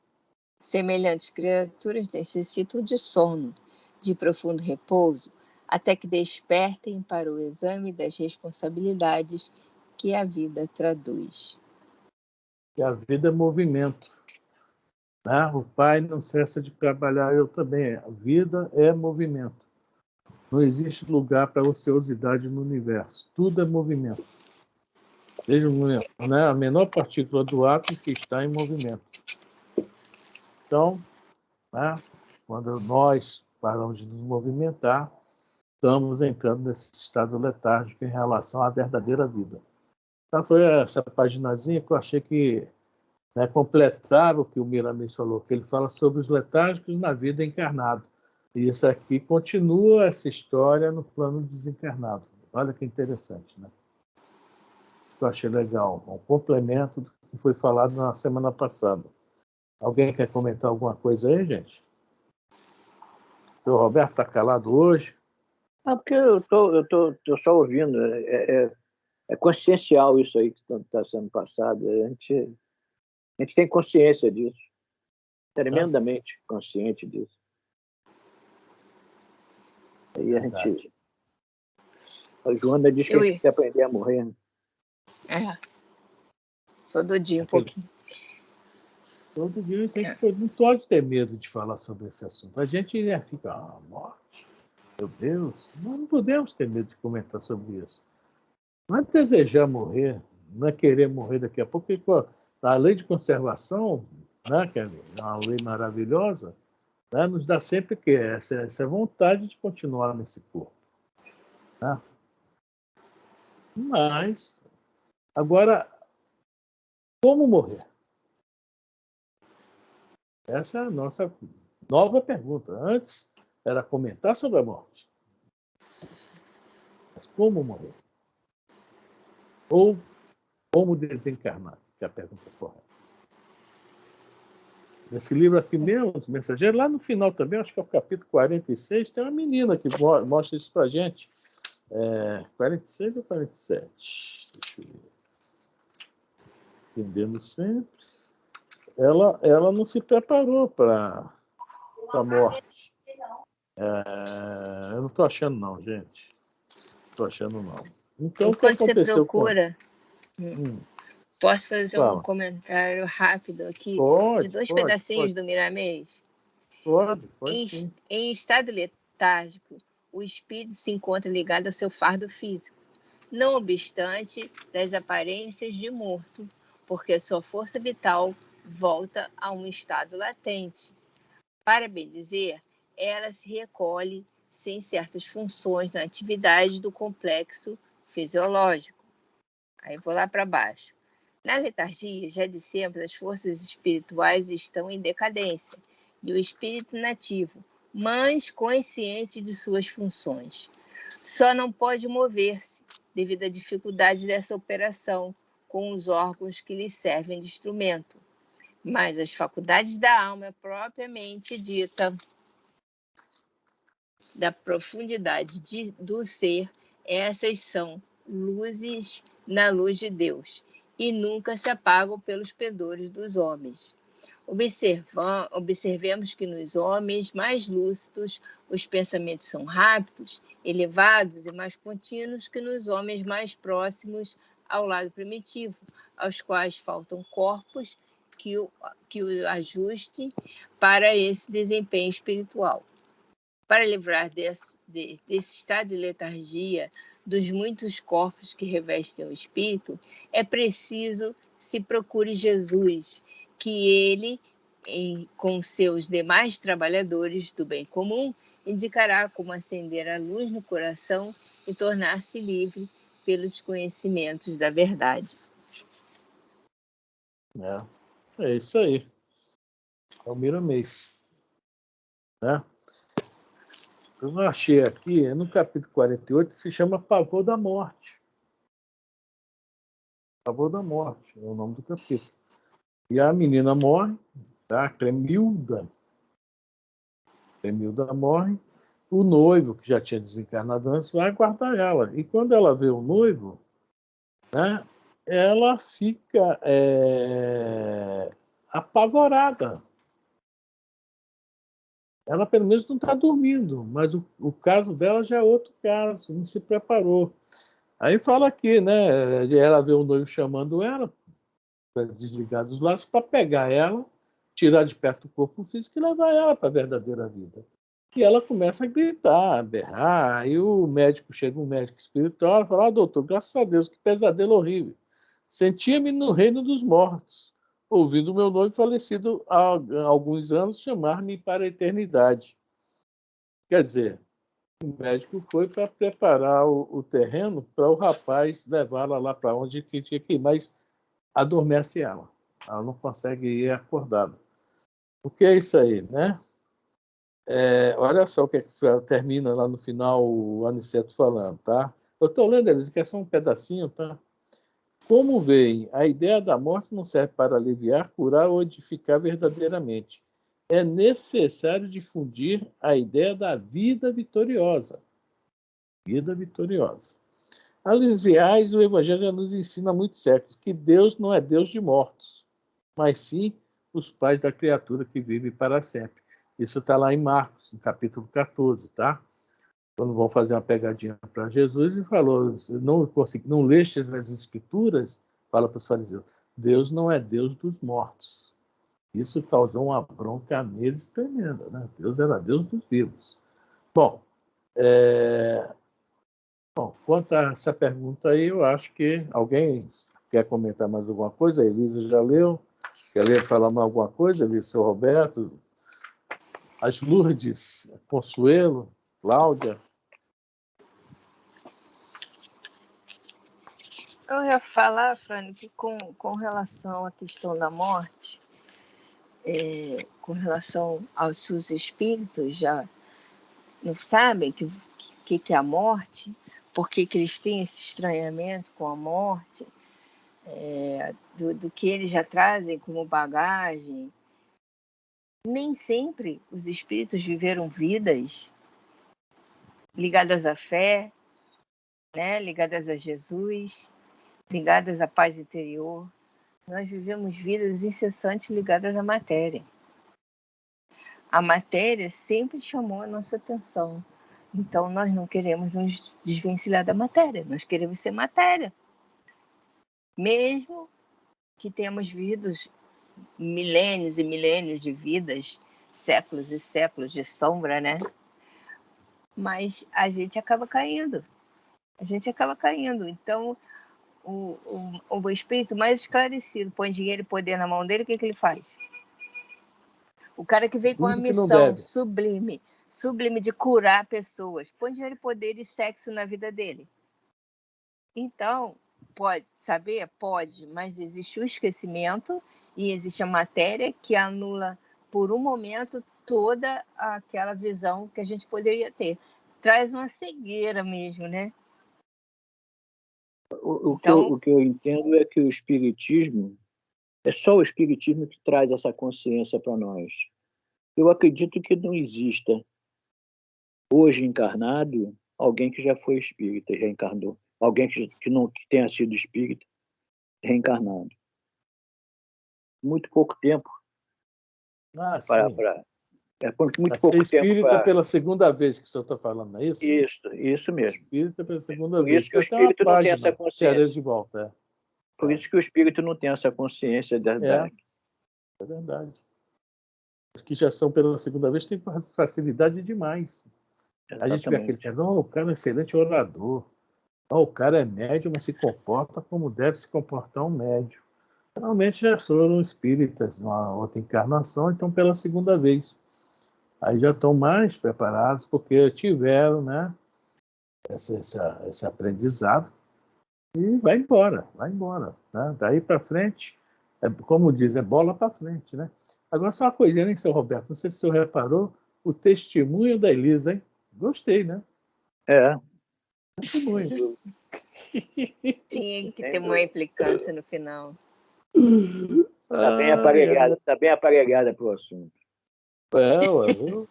Speaker 1: Semelhantes criaturas necessitam de sono, de profundo repouso, até que despertem para o exame das responsabilidades que a vida traduz.
Speaker 2: E a vida é movimento. Né? O pai não cessa de trabalhar, eu também. A vida é movimento. Não existe lugar para ociosidade no universo. Tudo é movimento. Veja o movimento, né? A menor partícula do átomo que está em movimento. Então, né? Quando nós paramos de nos movimentar, estamos entrando nesse estado letárgico em relação à verdadeira vida. Então, foi essa paginazinha que eu achei que né, completava o que o Miramês falou, que ele fala sobre os letárgicos na vida encarnada. E isso aqui continua essa história no plano desencarnado. Olha que interessante, né? Isso que eu achei legal, um complemento do que foi falado na semana passada. Alguém quer comentar alguma coisa aí, gente? O senhor Roberto está calado hoje?
Speaker 4: Ah, porque eu tô só ouvindo. É consciencial isso aí que está sendo passado. A gente tem consciência disso. Tremendamente consciente disso. Aí a Joana diz que a gente tem que aprender a morrer. Né?
Speaker 1: Todo dia um pouquinho.
Speaker 2: Todo dia não pode ter medo de falar sobre esse assunto. A gente fica, morte, meu Deus. Nós não podemos ter medo de comentar sobre isso. Não é desejar morrer, não é querer morrer daqui a pouco. Porque a lei de conservação, né, que é uma lei maravilhosa, né, nos dá sempre essa vontade de continuar nesse corpo. Né? Mas, agora, como morrer? Essa é a nossa nova pergunta. Antes era comentar sobre a morte. Mas como morrer? Ou como desencarnar? Que é a pergunta correta. Nesse livro aqui mesmo, Os Mensageiros, lá no final também, acho que é o capítulo 46, tem uma menina que mostra isso pra gente. 46 ou 47? Deixa eu ver. Entendendo sempre. Ela não se preparou para a morte. Eu não estou achando, não, gente. Não estou achando, não. Então, o que
Speaker 1: Enquanto você
Speaker 2: aconteceu
Speaker 1: procura, posso fazer um
Speaker 2: Fala.
Speaker 1: comentário rápido aqui
Speaker 2: Pode,
Speaker 1: de dois
Speaker 2: pode,
Speaker 1: pedacinhos
Speaker 2: pode.
Speaker 1: do Miramês?
Speaker 2: Pode sim.
Speaker 1: Em estado letárgico, o espírito se encontra ligado ao seu fardo físico, não obstante das aparências de morto, porque sua força vital volta a um estado latente. Para bem dizer, ela se recolhe sem certas funções na atividade do complexo fisiológico. Aí vou lá para baixo. Na letargia, já dissemos, as forças espirituais estão em decadência e o espírito nativo, mas consciente de suas funções, só não pode mover-se devido à dificuldade dessa operação com os órgãos que lhe servem de instrumento. Mas as faculdades da alma propriamente dita, da profundidade do ser, essas são luzes na luz de Deus e nunca se apagam pelos pendores dos homens. Observemos que nos homens mais lúcidos os pensamentos são rápidos, elevados e mais contínuos que nos homens mais próximos ao lado primitivo, aos quais faltam corpos que o ajustem para esse desempenho espiritual. Para livrar desse estado de letargia, dos muitos corpos que revestem o espírito, é preciso se procure Jesus, que ele, com seus demais trabalhadores do bem comum, indicará como acender a luz no coração e tornar-se livre pelos conhecimentos da verdade.
Speaker 2: É isso aí. É o Miramês. Né? Eu achei aqui, no capítulo 48, se chama Pavor da Morte. Pavor da Morte é o nome do capítulo. E a menina morre, tá? Clemilda morre. O noivo, que já tinha desencarnado antes, vai guardar ela. E quando ela vê o noivo, né, ela fica apavorada. Ela, pelo menos, não está dormindo, mas o caso dela já é outro caso, não se preparou. Aí fala aqui, né? Ela vê o noivo chamando ela, para desligar dos laços, para pegar ela, tirar de perto do corpo físico e levar ela para a verdadeira vida. E ela começa a gritar, a berrar. Aí o médico, chega um médico espiritual e fala: doutor, graças a Deus, que pesadelo horrível. Sentia-me no reino dos mortos, ouvindo meu noivo falecido há alguns anos chamar-me para a eternidade. Quer dizer, o médico foi para preparar o terreno para o rapaz levá-la lá para onde tinha que ir, mas adormece ela. Ela não consegue ir acordada. O que é isso aí, né? Olha só o que termina lá no final o Aniceto falando, tá? Eu estou lendo, eles que é só um pedacinho, tá? Como veem, a ideia da morte não serve para aliviar, curar ou edificar verdadeiramente. É necessário difundir a ideia da vida vitoriosa. Vida vitoriosa. Aliás, o Evangelho já nos ensina há muitos séculos que Deus não é Deus de mortos, mas sim os pais da criatura que vive para sempre. Isso está lá em Marcos, no capítulo 14, tá? Quando vão fazer uma pegadinha para Jesus, ele falou, não lestes as escrituras? Fala para os fariseus, Deus não é Deus dos mortos. Isso causou uma bronca neles tremenda, né? Deus era Deus dos vivos. Bom, quanto a essa pergunta aí, eu acho que alguém quer comentar mais alguma coisa? A Elisa já leu. Quer ler, falar mais alguma coisa? Elisa, seu Roberto, as Lourdes, Consuelo, Cláudia.
Speaker 1: Eu ia falar, Frane, que com relação à questão da morte, com relação aos seus espíritos, já não sabem que é a morte, por que eles têm esse estranhamento com a morte, do que eles já trazem como bagagem. Nem sempre os espíritos viveram vidas ligadas à fé, né? Ligadas a Jesus, ligadas à paz interior. Nós vivemos vidas incessantes ligadas à matéria. A matéria sempre chamou a nossa atenção. Então, nós não queremos nos desvencilhar da matéria, nós queremos ser matéria. Mesmo que tenhamos vivido milênios e milênios de vidas, séculos e séculos de sombra, né? Mas a gente acaba caindo. Então, o espírito mais esclarecido põe dinheiro e poder na mão dele, o que ele faz? O cara que veio com uma missão sublime de curar pessoas, põe dinheiro, poder e sexo na vida dele. Então, pode saber? Pode, mas existe o esquecimento e existe a matéria que anula por um momento toda aquela visão que a gente poderia ter. Traz uma cegueira mesmo, né?
Speaker 4: O que eu entendo é que o Espiritismo, é só o Espiritismo que traz essa consciência para nós. Eu acredito que não exista, hoje encarnado, alguém que já foi espírita, já encarnou. Alguém que tenha sido espírita, reencarnado. Muito pouco tempo.
Speaker 2: Muito pouco tempo pela segunda vez que o senhor está falando, não é isso?
Speaker 4: Isso mesmo.
Speaker 2: Espírita pela segunda
Speaker 4: vez. Por isso que o espírito não tem essa consciência.
Speaker 2: De volta,
Speaker 4: Por isso que o espírito não tem essa consciência
Speaker 2: É verdade. Os que já são pela segunda vez têm facilidade demais. Exatamente. A gente vê aquele cara, não, o cara é um excelente orador. Não, o cara é médium, mas se comporta como deve se comportar um médium. Geralmente já foram espíritas numa outra encarnação, então pela segunda vez. Aí já estão mais preparados, porque tiveram, né, esse aprendizado e vai embora. Né? Daí para frente, como diz, é bola para frente. Né? Agora, só uma coisinha, hein, seu Roberto? Não sei se o senhor reparou, o testemunho da Elisa, hein? Gostei, né? Testemunho.
Speaker 1: Tinha que ter uma implicância no final.
Speaker 4: Está bem aparelhada para o assunto.
Speaker 2: Viu?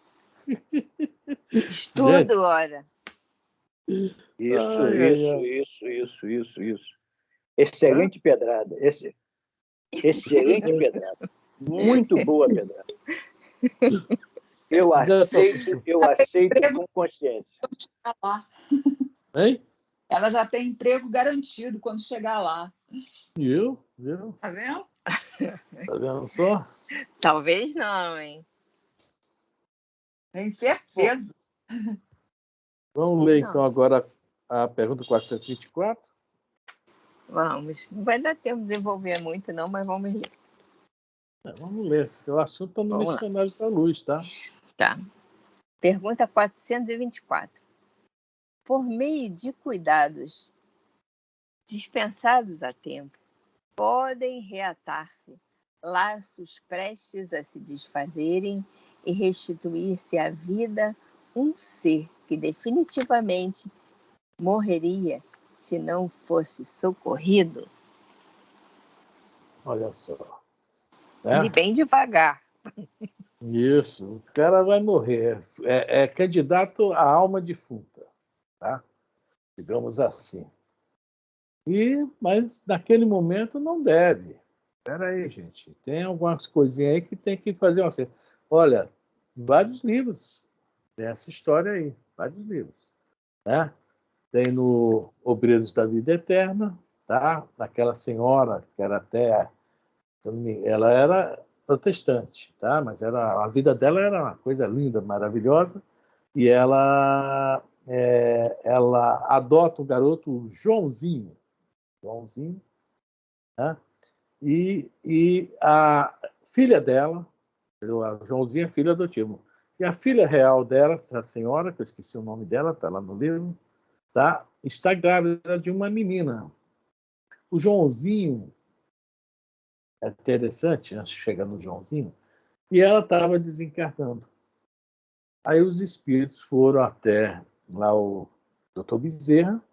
Speaker 1: Estudo, ora.
Speaker 4: Isso. Excelente pedrada. Excelente pedrada. Muito boa pedrada. Eu aceito com consciência.
Speaker 2: Hein?
Speaker 3: Ela já tem emprego garantido quando chegar lá.
Speaker 2: Viu?
Speaker 3: Tá vendo?
Speaker 2: Tá vendo só?
Speaker 1: Talvez não, hein?
Speaker 3: Tem certeza.
Speaker 2: Vamos ler, então, agora a pergunta 424?
Speaker 1: Vamos. Não vai dar tempo de desenvolver muito, não, mas vamos ler.
Speaker 2: Vamos ler. O assunto está no Missionários da Luz, tá?
Speaker 1: Tá. Pergunta 424. Por meio de cuidados dispensados a tempo, podem reatar-se laços prestes a se desfazerem e restituir-se à vida um ser que definitivamente morreria se não fosse socorrido.
Speaker 2: Olha só.
Speaker 1: E
Speaker 2: Né?
Speaker 1: bem devagar.
Speaker 2: Isso, o cara vai morrer. É candidato à alma defunta, tá? Digamos assim. Mas naquele momento não deve. Espera aí, gente. Tem algumas coisinhas aí que tem que fazer uma. Olha, vários livros dessa história aí, vários livros, né? Tem no Obreiros da Vida Eterna, tá? Daquela senhora que era até, ela era protestante, tá? Mas a vida dela era uma coisa linda, maravilhosa, e ela adota o garoto Joãozinho, né? E a filha dela, a Joãozinha é filha adotiva. E a filha real dela, a senhora, que eu esqueci o nome dela, está lá no livro, tá? Está grávida de uma menina. O Joãozinho, é interessante, antes de chegar no Joãozinho, e ela estava desencarnando. Aí os espíritos foram até lá o Dr. Bezerra,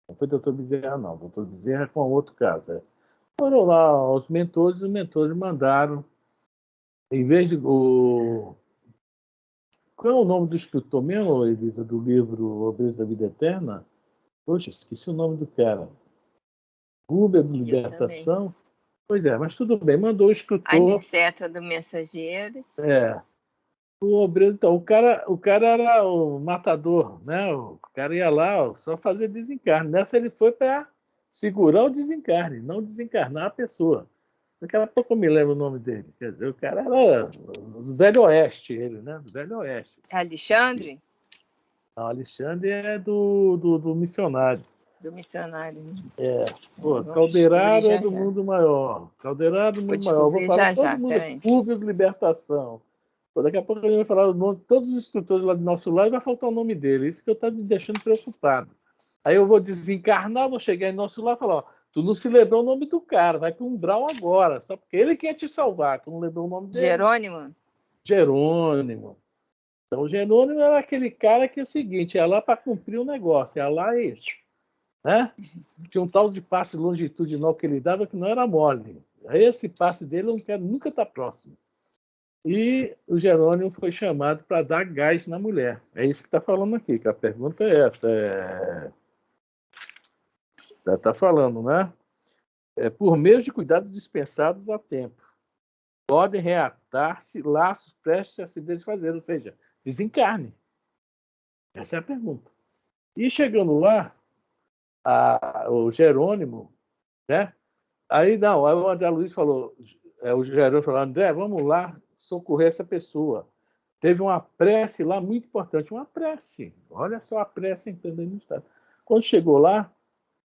Speaker 2: não foi Dr. Bezerra, não, Dr. Bezerra é com outro caso. Foram lá os mentores mandaram, em vez de. Qual é o nome do escritor mesmo, Elisa, do livro Obreiros da Vida Eterna? Poxa, esqueci o nome do cara. Guber de Libertação. Pois é, mas tudo bem, mandou o escritor.
Speaker 1: Aniceto do Mensageiro.
Speaker 2: O obreiro, então, o cara era o matador, né? O cara ia lá só fazer desencarne. Nessa ele foi para segurar o desencarne, não desencarnar a pessoa. Daqui a pouco eu me lembro o nome dele. Quer dizer, o cara era do Velho Oeste, ele, né? Do Velho Oeste.
Speaker 1: Alexandre?
Speaker 2: Não, Alexandre é do missionário.
Speaker 1: Do missionário.
Speaker 2: Pô, Calderaro é do Mundo Maior. Calderaro do Mundo Maior. Vou falar todo mundo Público de Libertação. Pô, daqui a pouco a gente vai falar o nome de todos os escritores lá do nosso lado e vai faltar o nome dele. Isso que eu estou me deixando preocupado. Aí eu vou desencarnar, vou chegar em nosso lar e falar, ó, tu não se lembrou o nome do cara, vai para o umbral agora, só porque ele quer te salvar, tu não lembrou o nome dele. Jerônimo. Então, o Jerônimo era aquele cara que é o seguinte, ia lá para cumprir o negócio, ia lá e... Né? Tinha um tal de passe longitudinal que ele dava que não era mole. Esse passe dele eu não quero nunca estar próximo. E o Jerônimo foi chamado para dar gás na mulher. É isso que está falando aqui, que a pergunta é essa. Já está falando, né? Por meio de cuidados dispensados a tempo, podem reatar-se laços prestes a se desfazer, ou seja, desencarne. Essa é a pergunta. E chegando lá, o Jerônimo, né? Aí o André Luiz falou, o Jerônimo falou, André, vamos lá socorrer essa pessoa. Teve uma prece lá muito importante, uma prece. Olha só a prece entendendo no estado. Quando chegou lá,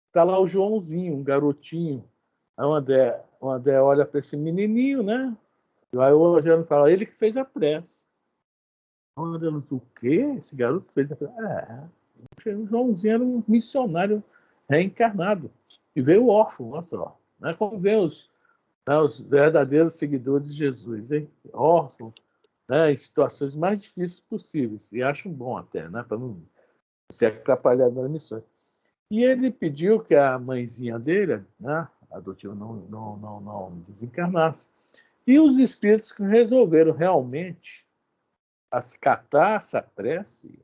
Speaker 2: está lá o Joãozinho, um garotinho. Aí o André olha para esse menininho, né? Aí o Jerônimo fala, ele que fez a prece. O André Luiz, o quê? Esse garoto fez a prece? O Joãozinho era um missionário reencarnado. E veio órfão, olha só. Né? Como vem os verdadeiros seguidores de Jesus, hein? Órfão, né? Em situações mais difíceis possíveis. E acho bom até, né? Para não se atrapalhar nas missões. E ele pediu que a mãezinha dele, né? Adotiva, não desencarnasse. E os espíritos resolveram realmente acatar essa prece,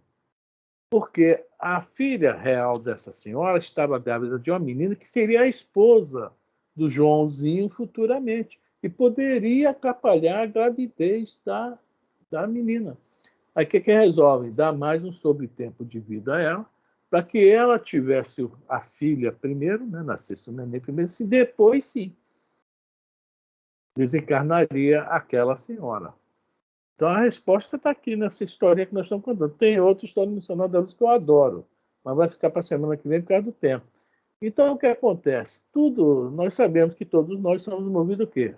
Speaker 2: porque a filha real dessa senhora estava grávida de uma menina que seria a esposa do Joãozinho futuramente e poderia atrapalhar a gravidez da menina. Aí o que resolve? Dar mais um sobretempo de vida a ela, para que ela tivesse a filha primeiro, né, nascesse o neném primeiro, se depois sim desencarnaria aquela senhora. Então a resposta está aqui nessa história que nós estamos contando. Tem outra história missionária da luz que eu adoro, mas vai ficar para a semana que vem por causa do tempo. Então o que acontece? Nós sabemos que todos nós somos movidos o quê?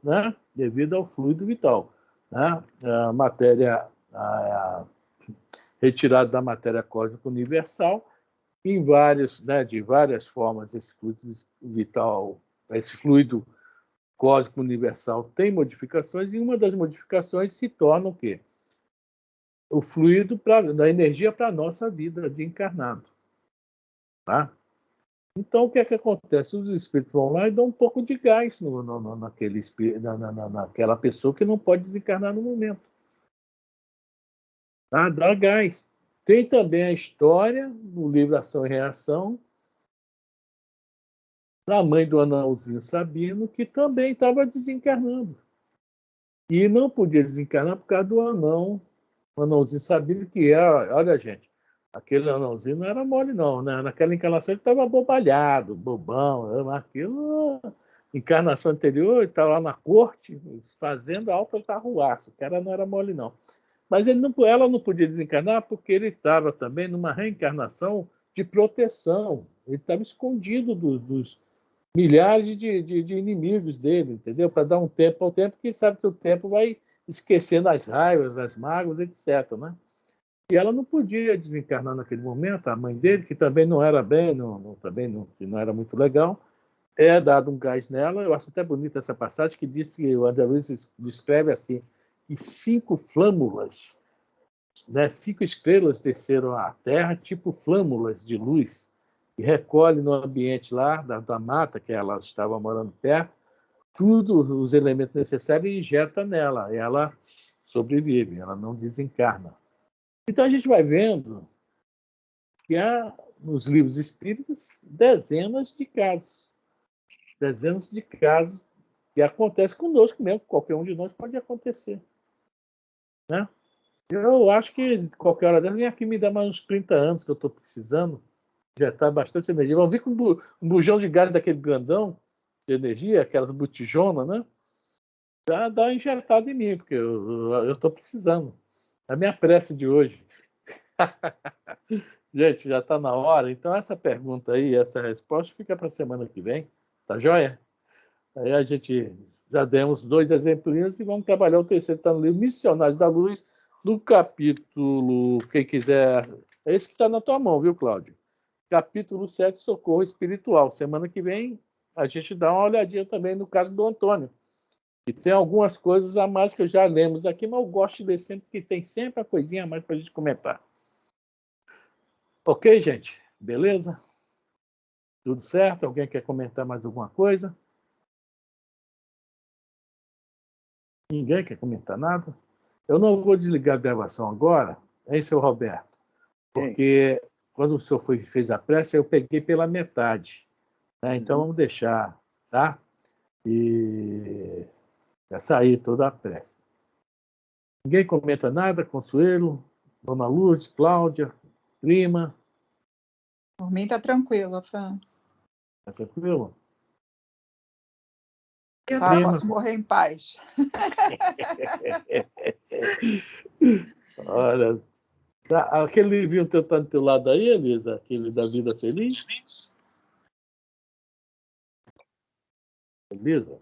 Speaker 2: Né? Devido ao fluido vital. Né? A matéria retirada da matéria cósmica universal, de várias formas, esse fluido vital, esse fluido cósmico universal tem modificações, e uma das modificações se torna o quê? O fluido da energia para a nossa vida de encarnado. Tá? Então, o que é que acontece? Os espíritos vão lá e dão um pouco de gás naquela pessoa que não pode desencarnar no momento. Tá? Dá gás. Tem também a história, no livro Ação e Reação, da mãe do anãozinho Sabino, que também estava desencarnando. E não podia desencarnar por causa do anão, o anãozinho Sabino, que é, olha, gente, aquele anãozinho não era mole, não, né? Naquela encarnação ele estava abobalhado, bobão, aquilo, encarnação anterior, ele estava lá na corte, fazendo altas arruaças, o cara não era mole, não. Mas ela não podia desencarnar porque ele estava também numa reencarnação de proteção. Ele estava escondido dos milhares de inimigos dele, entendeu? Para dar um tempo ao tempo, que sabe que o tempo vai esquecendo as raivas, as mágoas, etc. Né? E ela não podia desencarnar naquele momento. A mãe dele, que também não era bem, também não era muito legal, dado um gás nela. Eu acho até bonita essa passagem que diz que o André Luiz descreve assim, que 5 flâmulas, né, 5 estrelas desceram à Terra, tipo flâmulas de luz, e recolhe no ambiente lá da mata que ela estava morando perto, todos os elementos necessários e injeta nela. E ela sobrevive, ela não desencarna. Então a gente vai vendo que há nos livros espíritas dezenas de casos que acontecem conosco mesmo, qualquer um de nós pode acontecer, né? Eu acho que qualquer hora dela vem aqui me dar mais uns 30 anos que eu estou precisando, já está bastante energia. Vamos vir com um bujão de gás daquele grandão de energia, aquelas botijonas, né? Já dá injetado em mim, porque eu estou precisando. É a minha prece de hoje. Gente, já está na hora. Então, essa pergunta aí, essa resposta, fica para a semana que vem. Tá joia? Aí a gente já demos 2 exemplinhos e vamos trabalhar o terceiro. Está no livro Missionários da Luz, no capítulo, quem quiser, é esse que está na tua mão, viu, Cláudio? Capítulo 7, Socorro Espiritual. Semana que vem a gente dá uma olhadinha também no caso do Antônio. E tem algumas coisas a mais que eu já lemos aqui, mas eu gosto de ler sempre, porque tem sempre a coisinha a mais para a gente comentar. Ok, gente? Beleza? Tudo certo? Alguém quer comentar mais alguma coisa? Ninguém quer comentar nada? Eu não vou desligar a gravação agora, hein, seu Roberto? Porque quando o senhor fez a prece, eu peguei pela metade. Né? Então vamos deixar, tá? E já sair toda a prece. Ninguém comenta nada? Consuelo, Dona Luz, Cláudia, Prima?
Speaker 3: Por mim está tranquilo, Fran.
Speaker 2: Tá tranquilo?
Speaker 3: Posso morrer em paz.
Speaker 2: Olha, aquele livrinho teu tá do teu lado aí, Elisa? Aquele da Vida Feliz? Elisa?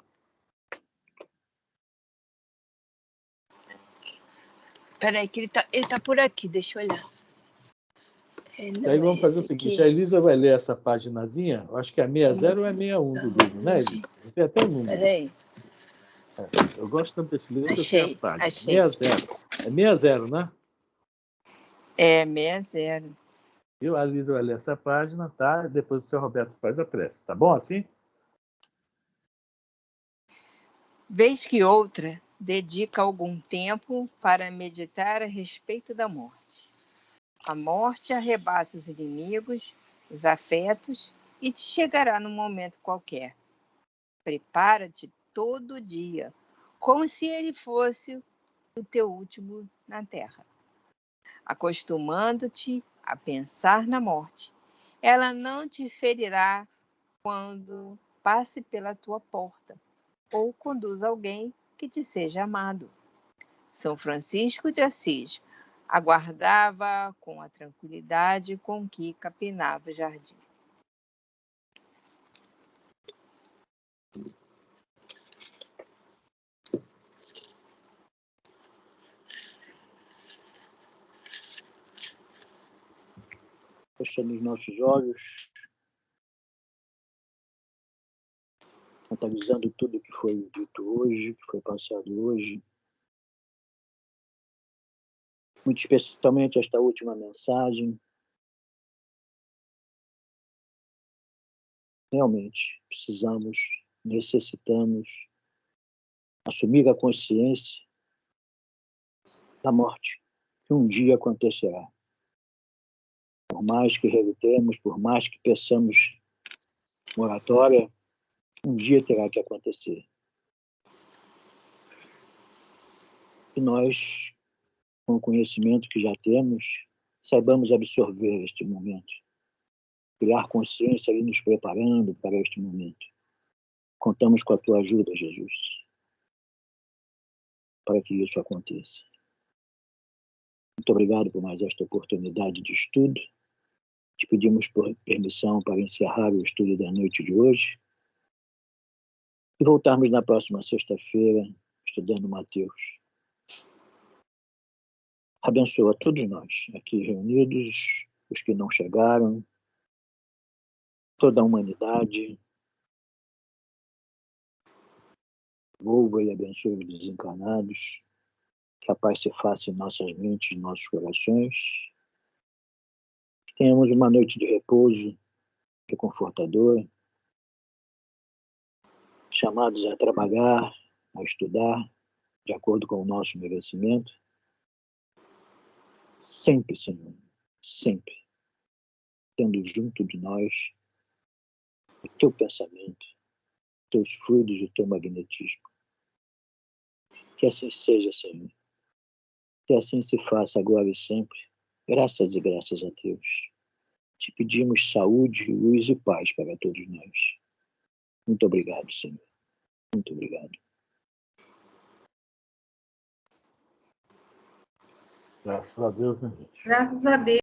Speaker 1: Peraí, que ele tá por aqui, deixa eu olhar.
Speaker 2: Aí vamos fazer o seguinte, a Elisa vai ler essa paginazinha, eu acho que é 60 ou é 61 do livro, né, Elisa? Você tem até o número.
Speaker 1: Peraí.
Speaker 2: Eu gosto tanto desse livro que eu
Speaker 1: Achei,
Speaker 2: sei a página.
Speaker 1: achei.
Speaker 2: 60. É 60, né?
Speaker 1: É, 60.
Speaker 2: Viu? A Elisa vai ler essa página, tá? Depois o seu Roberto faz a prece. Tá bom assim?
Speaker 1: Vez que outra dedica algum tempo para meditar a respeito da morte. A morte arrebata os inimigos, os afetos e te chegará num momento qualquer. Prepara-te todo dia, como se ele fosse o teu último na terra. Acostumando-te a pensar na morte, ela não te ferirá quando passe pela tua porta ou conduza alguém que te seja amado. São Francisco de Assis aguardava com a tranquilidade com que capinava o jardim.
Speaker 4: Fechando os nossos olhos. mentalizando tudo que foi dito hoje, que foi passado hoje. Muito especialmente esta última mensagem. Realmente, necessitamos assumir a consciência da morte, que um dia acontecerá. Por mais que relutemos, por mais que peçamos moratória, um dia terá que acontecer. E nós, com o conhecimento que já temos, saibamos absorver este momento, criar consciência e nos preparando para este momento. Contamos com a tua ajuda, Jesus, para que isso aconteça. Muito obrigado por mais esta oportunidade de estudo. Te pedimos por permissão para encerrar o estudo da noite de hoje e voltarmos na próxima sexta-feira estudando Mateus. Abençoa todos nós aqui reunidos, os que não chegaram, toda a humanidade. Envolva e abençoe os desencarnados. Que a paz se faça em nossas mentes e nossos corações. Que tenhamos uma noite de repouso reconfortador, chamados a trabalhar, a estudar, de acordo com o nosso merecimento. Sempre, Senhor, sempre, tendo junto de nós o teu pensamento, teus fluidos e o teu magnetismo. Que assim seja, Senhor. Que assim se faça agora e sempre. Graças e graças a Deus. Te pedimos saúde, luz e paz para todos nós. Muito obrigado, Senhor. Muito obrigado.
Speaker 2: Graças a Deus, né, gente?
Speaker 5: Graças a Deus.